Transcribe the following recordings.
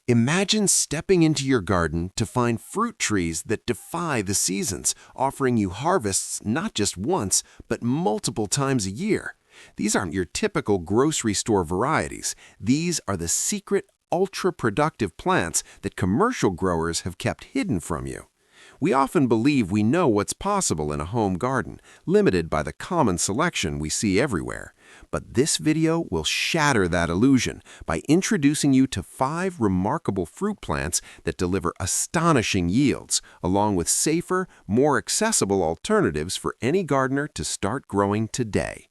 Imagine stepping into your garden to find fruit trees that defy the seasons, offering you harvests not just once, but multiple times a year. These aren't your typical grocery store varieties. These are the secret, ultra-productive plants that commercial growers have kept hidden from you. We often believe we know what's possible in a home garden, limited by the common selection we see everywhere. But this video will shatter that illusion by introducing you to 5 remarkable fruit plants that deliver astonishing yields, along with safer, more accessible alternatives for any gardener to start growing today.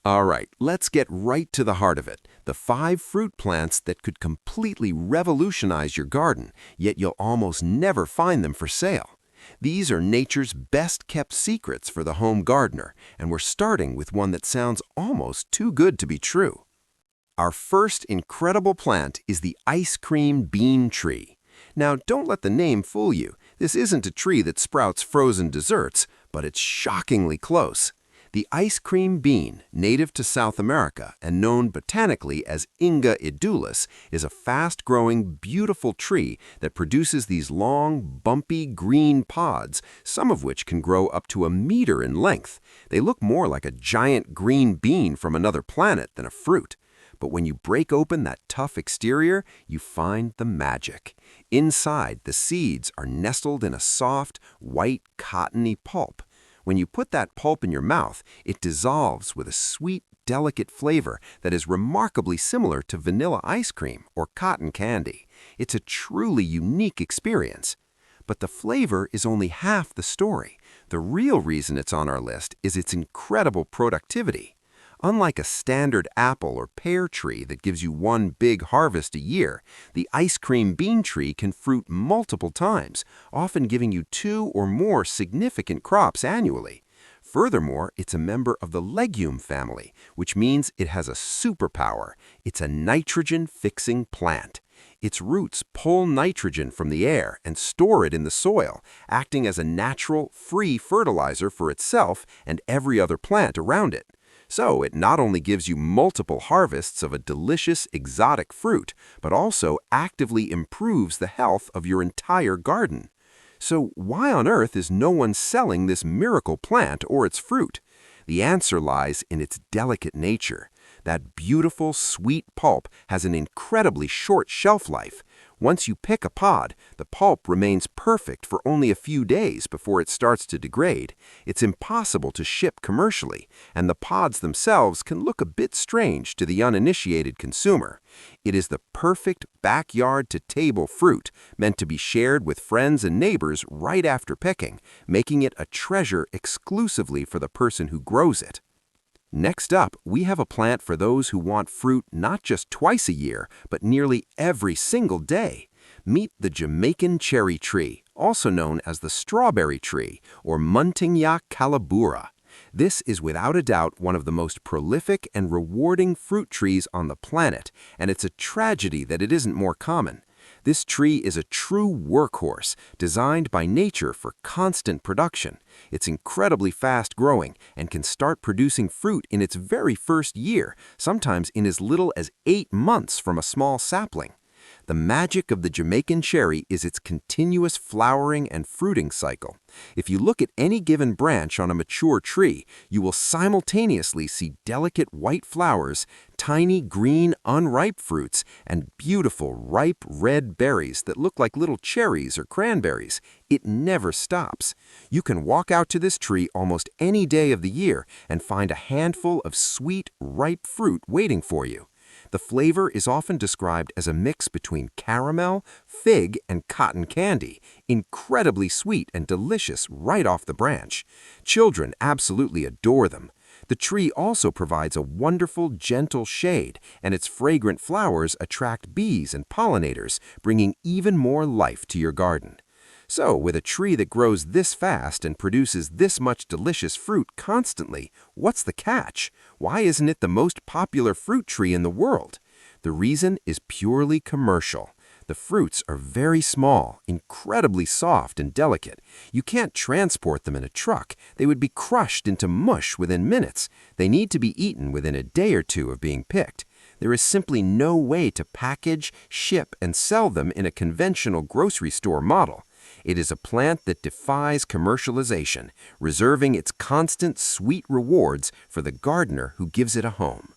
All right, let's get right to the heart of it. The 5 fruit plants that could completely revolutionize your garden, yet you'll almost never find them for sale. These are nature's best-kept secrets for the home gardener, and we're starting with one that sounds almost too good to be true. Our first incredible plant is the ice cream bean tree. Now, don't let the name fool you. This isn't a tree that sprouts frozen desserts, but it's shockingly close. The ice cream bean, native to South America and known botanically as Inga edulis, is a fast-growing, beautiful tree that produces these long, bumpy green pods, some of which can grow up to a meter in length. They look more like a giant green bean from another planet than a fruit. But when you break open that tough exterior, you find the magic. Inside, the seeds are nestled in a soft, white, cottony pulp. When you put that pulp in your mouth, it dissolves with a sweet, delicate flavor that is remarkably similar to vanilla ice cream or cotton candy. It's a truly unique experience. But the flavor is only half the story. The real reason it's on our list is its incredible productivity. Unlike a standard apple or pear tree that gives you one big harvest a year, the ice cream bean tree can fruit multiple times, often giving you 2 or more significant crops annually. Furthermore, it's a member of the legume family, which means it has a superpower. It's a nitrogen-fixing plant. Its roots pull nitrogen from the air and store it in the soil, acting as a natural, free fertilizer for itself and every other plant around it. So it not only gives you multiple harvests of a delicious exotic fruit, but also actively improves the health of your entire garden. So why on earth is no one selling this miracle plant or its fruit? The answer lies in its delicate nature. That beautiful, sweet pulp has an incredibly short shelf life. Once you pick a pod, the pulp remains perfect for only a few days before it starts to degrade. It's impossible to ship commercially, and the pods themselves can look a bit strange to the uninitiated consumer. It is the perfect backyard-to-table fruit, meant to be shared with friends and neighbors right after picking, making it a treasure exclusively for the person who grows it. Next up, we have a plant for those who want fruit not just twice a year, but nearly every single day. Meet the Jamaican cherry tree, also known as the strawberry tree, or Muntingya calabura. This is without a doubt one of the most prolific and rewarding fruit trees on the planet, and it's a tragedy that it isn't more common. This tree is a true workhorse, designed by nature for constant production. It's incredibly fast-growing and can start producing fruit in its very first year, sometimes in as little as 8 months from a small sapling. The magic of the Jamaican cherry is its continuous flowering and fruiting cycle. If you look at any given branch on a mature tree, you will simultaneously see delicate white flowers, tiny green unripe fruits, and beautiful ripe red berries that look like little cherries or cranberries. It never stops. You can walk out to this tree almost any day of the year and find a handful of sweet, ripe fruit waiting for you. The flavor is often described as a mix between caramel, fig, and cotton candy, incredibly sweet and delicious right off the branch. Children absolutely adore them. The tree also provides a wonderful, gentle shade, and its fragrant flowers attract bees and pollinators, bringing even more life to your garden. So, with a tree that grows this fast and produces this much delicious fruit constantly, what's the catch? Why isn't it the most popular fruit tree in the world? The reason is purely commercial. The fruits are very small, incredibly soft and delicate. You can't transport them in a truck. They would be crushed into mush within minutes. They need to be eaten within a day or two of being picked. There is simply no way to package, ship, and sell them in a conventional grocery store model. It is a plant that defies commercialization, reserving its constant sweet rewards for the gardener who gives it a home.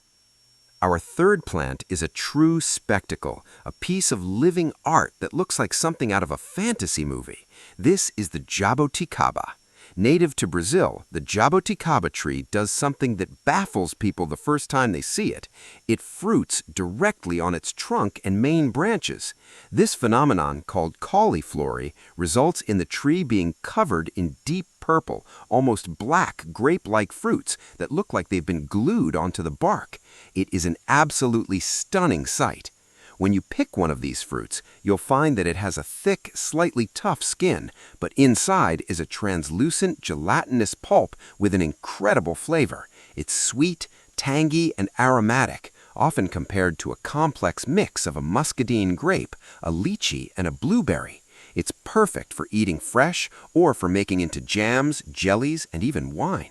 Our third plant is a true spectacle, a piece of living art that looks like something out of a fantasy movie. This is the Jaboticaba. Native to Brazil, the Jaboticaba tree does something that baffles people the first time they see it. It fruits directly on its trunk and main branches. This phenomenon, called cauliflory, results in the tree being covered in deep purple, almost black grape-like fruits that look like they've been glued onto the bark. It is an absolutely stunning sight. When you pick one of these fruits, you'll find that it has a thick, slightly tough skin, but inside is a translucent, gelatinous pulp with an incredible flavor. It's sweet, tangy, and aromatic, often compared to a complex mix of a muscadine grape, a lychee, and a blueberry. It's perfect for eating fresh or for making into jams, jellies, and even wine.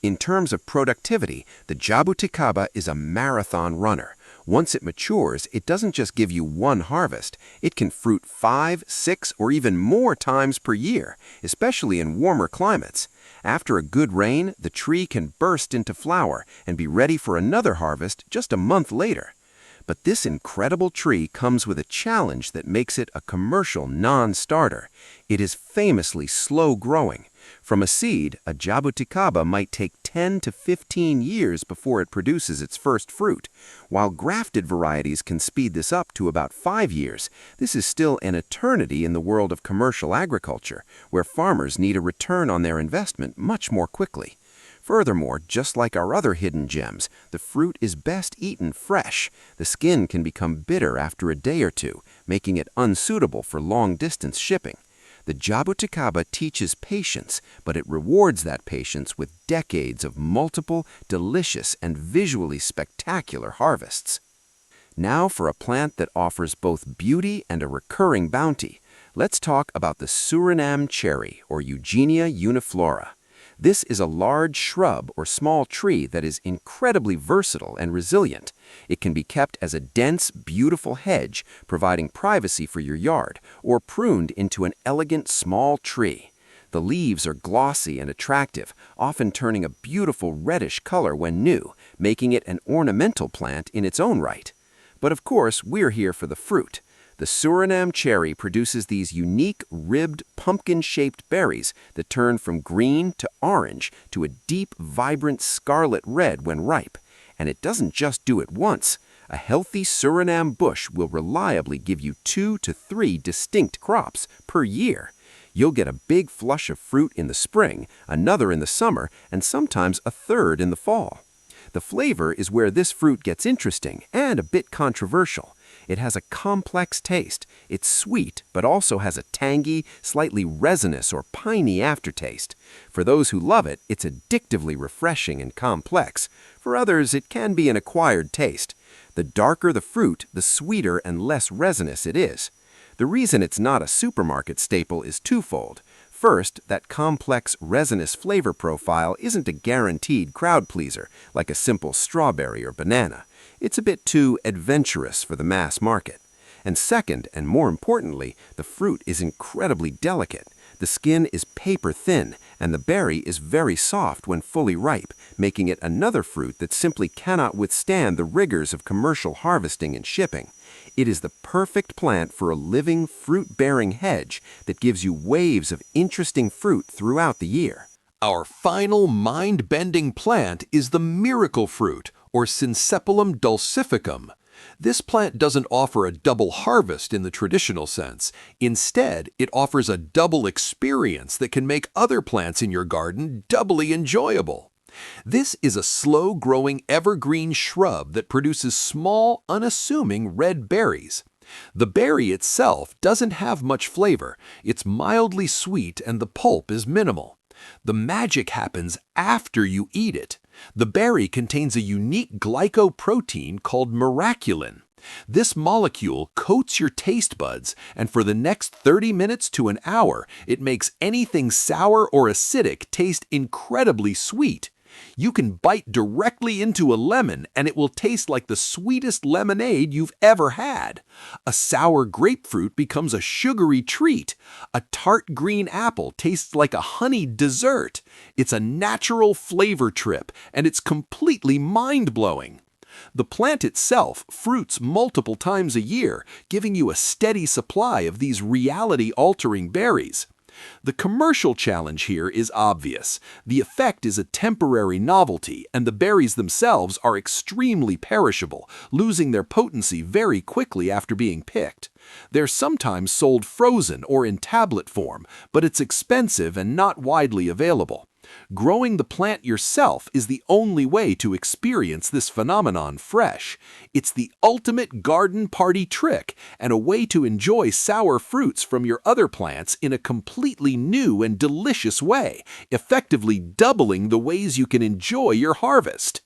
In terms of productivity, the Jaboticaba is a marathon runner. Once it matures, it doesn't just give you one harvest. It can fruit 5, 6, or even more times per year, especially in warmer climates. After a good rain, the tree can burst into flower and be ready for another harvest just a month later. But this incredible tree comes with a challenge that makes it a commercial non-starter. It is famously slow-growing. From a seed, a Jaboticaba might take 10 to 15 years before it produces its first fruit. While grafted varieties can speed this up to about 5 years, this is still an eternity in the world of commercial agriculture, where farmers need a return on their investment much more quickly. Furthermore, just like our other hidden gems, the fruit is best eaten fresh. The skin can become bitter after a day or two, making it unsuitable for long-distance shipping. The Jaboticaba teaches patience, but it rewards that patience with decades of multiple, delicious, and visually spectacular harvests. Now for a plant that offers both beauty and a recurring bounty. Let's talk about the Surinam cherry, or Eugenia uniflora. This is a large shrub or small tree that is incredibly versatile and resilient. It can be kept as a dense, beautiful hedge, providing privacy for your yard, or pruned into an elegant small tree. The leaves are glossy and attractive, often turning a beautiful reddish color when new, making it an ornamental plant in its own right. But of course, we're here for the fruit. The Surinam cherry produces these unique, ribbed, pumpkin-shaped berries that turn from green to orange to a deep, vibrant scarlet red when ripe. And it doesn't just do it once. A healthy Surinam bush will reliably give you 2 to 3 distinct crops per year. You'll get a big flush of fruit in the spring, another in the summer, and sometimes a third in the fall. The flavor is where this fruit gets interesting and a bit controversial. It has a complex taste. It's sweet, but also has a tangy, slightly resinous or piney aftertaste. For those who love it, it's addictively refreshing and complex. For others, it can be an acquired taste. The darker the fruit, the sweeter and less resinous it is. The reason it's not a supermarket staple is twofold. First, that complex, resinous flavor profile isn't a guaranteed crowd pleaser, like a simple strawberry or banana. It's a bit too adventurous for the mass market. And second, and more importantly, the fruit is incredibly delicate. The skin is paper thin, and the berry is very soft when fully ripe, making it another fruit that simply cannot withstand the rigors of commercial harvesting and shipping. It is the perfect plant for a living, fruit-bearing hedge that gives you waves of interesting fruit throughout the year. Our final mind-bending plant is the miracle fruit, or Syncephalum dulcificum. This plant doesn't offer a double harvest in the traditional sense. Instead, it offers a double experience that can make other plants in your garden doubly enjoyable. This is a slow-growing evergreen shrub that produces small, unassuming red berries. The berry itself doesn't have much flavor. It's mildly sweet and the pulp is minimal. The magic happens after you eat it. The berry contains a unique glycoprotein called miraculin. This molecule coats your taste buds, and for the next 30 minutes to an hour, it makes anything sour or acidic taste incredibly sweet. You can bite directly into a lemon and it will taste like the sweetest lemonade you've ever had. A sour grapefruit becomes a sugary treat. A tart green apple tastes like a honeyed dessert. It's a natural flavor trip, and it's completely mind-blowing. The plant itself fruits multiple times a year, giving you a steady supply of these reality-altering berries. The commercial challenge here is obvious. The effect is a temporary novelty, and the berries themselves are extremely perishable, losing their potency very quickly after being picked. They're sometimes sold frozen or in tablet form, but it's expensive and not widely available. Growing the plant yourself is the only way to experience this phenomenon fresh. It's the ultimate garden party trick and a way to enjoy sour fruits from your other plants in a completely new and delicious way, effectively doubling the ways you can enjoy your harvest.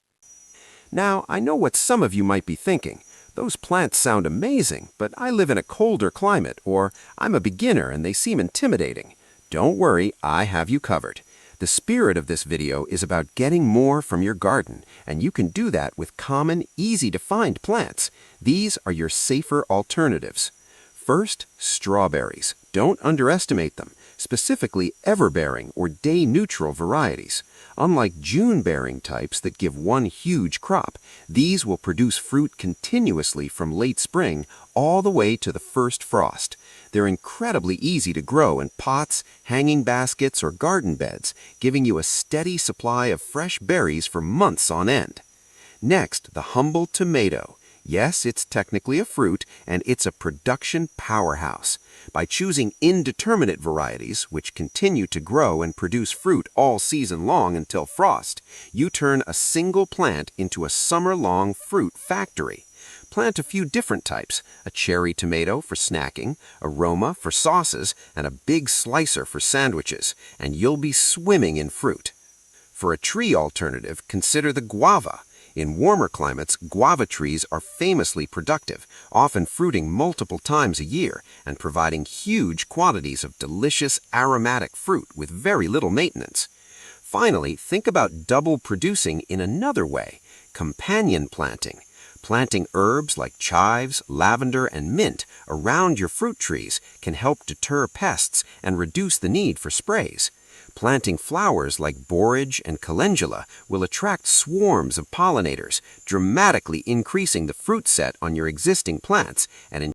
Now, I know what some of you might be thinking. Those plants sound amazing, but I live in a colder climate, or I'm a beginner and they seem intimidating. Don't worry, I have you covered. The spirit of this video is about getting more from your garden, and you can do that with common, easy-to-find plants. These are your safer alternatives. First, strawberries. Don't underestimate them, specifically ever-bearing or day-neutral varieties. Unlike June-bearing types that give one huge crop, these will produce fruit continuously from late spring all the way to the first frost. They're incredibly easy to grow in pots, hanging baskets, or garden beds, giving you a steady supply of fresh berries for months on end. Next, the humble tomato. Yes, it's technically a fruit, and it's a production powerhouse. By choosing indeterminate varieties, which continue to grow and produce fruit all season long until frost, you turn a single plant into a summer-long fruit factory. Plant a few different types, a cherry tomato for snacking, a Roma for sauces, and a big slicer for sandwiches, and you'll be swimming in fruit. For a tree alternative, consider the guava. In warmer climates, guava trees are famously productive, often fruiting multiple times a year and providing huge quantities of delicious aromatic fruit with very little maintenance. Finally, think about double producing in another way, companion planting. Planting herbs like chives, lavender, and mint around your fruit trees can help deter pests and reduce the need for sprays. Planting flowers like borage and calendula will attract swarms of pollinators, dramatically increasing the fruit set on your existing plants and